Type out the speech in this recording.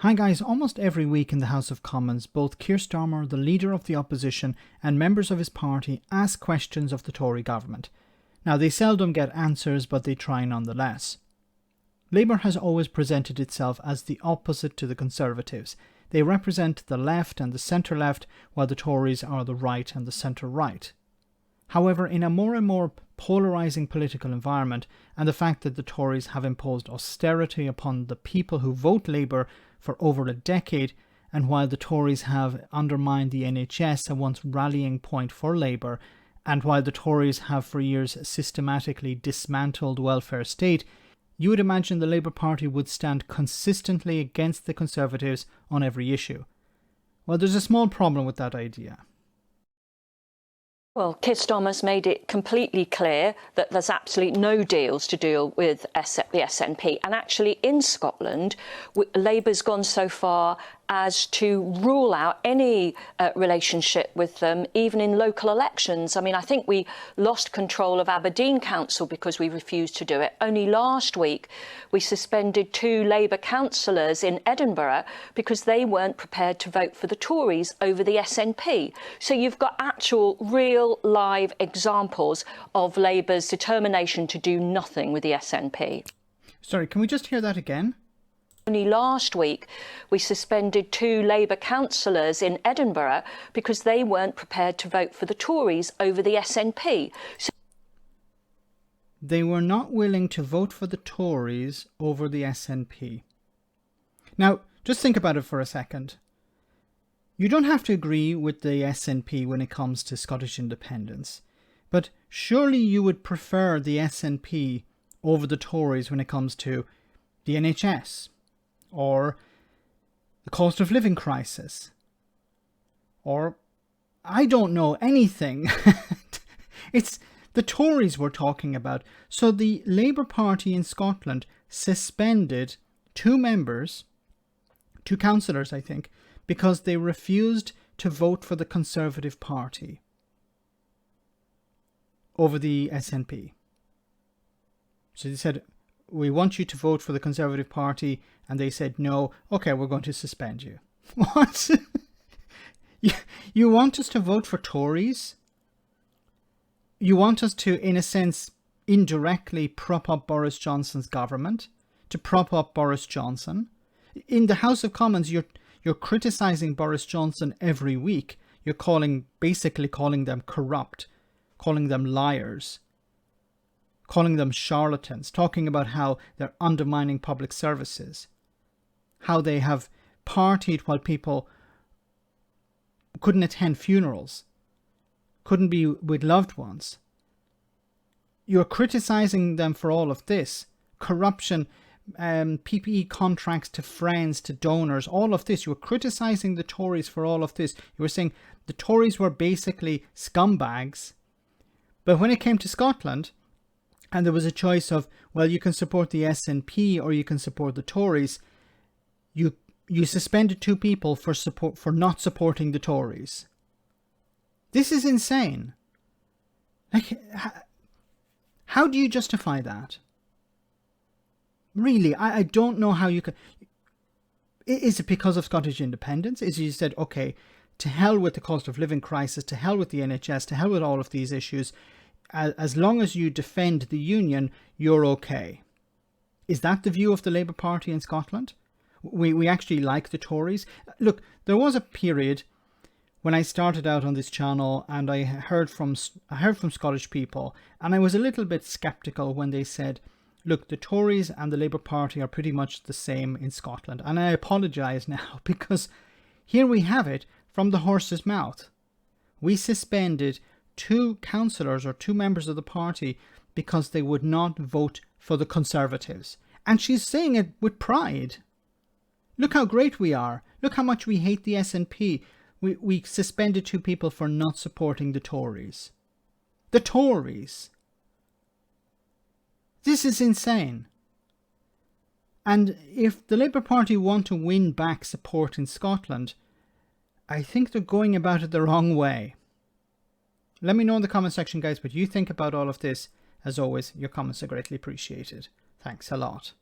Hi guys, almost every week in the House of Commons, both Keir Starmer, the leader of the opposition, and members of his party ask questions of the Tory government. Now, they seldom get answers, but they try nonetheless. Labour has always presented itself as the opposite to the Conservatives. They represent the left and the centre-left, while the Tories are the right and the centre-right. However, in a more and more polarising political environment, and the fact that the Tories have imposed austerity upon the people who vote Labour for over a decade, and while the Tories have undermined the NHS, a once rallying point for Labour, and while the Tories have for years systematically dismantled welfare state, you would imagine the Labour Party would stand consistently against the Conservatives on every issue. Well, there's a small problem with that idea. Well, Keir Starmer's made it completely clear that there's absolutely no deals to deal with the SNP. And actually, in Scotland, Labour's gone so far as to rule out any relationship with them, even in local elections. I mean, I think we lost control of Aberdeen Council because we refused to do it. Only last week, we suspended 2 Labour councillors in Edinburgh because they weren't prepared to vote for the Tories over the SNP. So you've got actual, real, live examples of Labour's determination to do nothing with the SNP. Sorry, can we just hear that again? Only last week, we suspended 2 Labour councillors in Edinburgh because they weren't prepared to vote for the Tories over the SNP. So they were not willing to vote for the Tories over the SNP. Now, just think about it for a second. You don't have to agree with the SNP when it comes to Scottish independence, but surely you would prefer the SNP over the Tories when it comes to the NHS, or the cost of living crisis, or I don't know, anything. It's the Tories we're talking about. So the Labour Party in Scotland suspended 2 members, 2 councillors I think, because they refused to vote for the Conservative Party over the SNP. So they said, we want you to vote for the Conservative Party, and they said no. Okay, we're going to suspend you. What? You want us to vote for Tories? You want us to, in a sense, indirectly prop up Boris Johnson's government, to prop up Boris Johnson? In the House of Commons, you're criticising Boris Johnson every week. You're basically calling them corrupt, calling them liars, calling them charlatans, talking about how they're undermining public services, how they have partied while people couldn't attend funerals, couldn't be with loved ones. You're criticising them for all of this. Corruption, PPE contracts to friends, to donors, all of this. You were criticising the Tories for all of this. You were saying the Tories were basically scumbags. But when it came to Scotland, and there was a choice of, well, you can support the SNP or you can support the Tories, you suspended 2 people for not supporting the Tories. This is insane. Like, how do you justify that? Really, I don't know how you can. Is it because of Scottish independence? Is it you said, okay, to hell with the cost of living crisis, to hell with the NHS, to hell with all of these issues, as long as you defend the union, you're okay? Is that the view of the Labour Party in Scotland? We actually like the Tories. Look, there was a period when I started out on this channel and I heard from Scottish people, and I was a little bit sceptical when they said, look, the Tories and the Labour Party are pretty much the same in Scotland. And I apologise now, because here we have it from the horse's mouth. We suspended 2 councillors or 2 members of the party because they would not vote for the Conservatives. And she's saying it with pride. Look how great we are. Look how much we hate the SNP. We suspended 2 people for not supporting the Tories. The Tories. This is insane. And if the Labour Party want to win back support in Scotland, I think they're going about it the wrong way. Let me know in the comment section, guys, what you think about all of this. As always, your comments are greatly appreciated. Thanks a lot.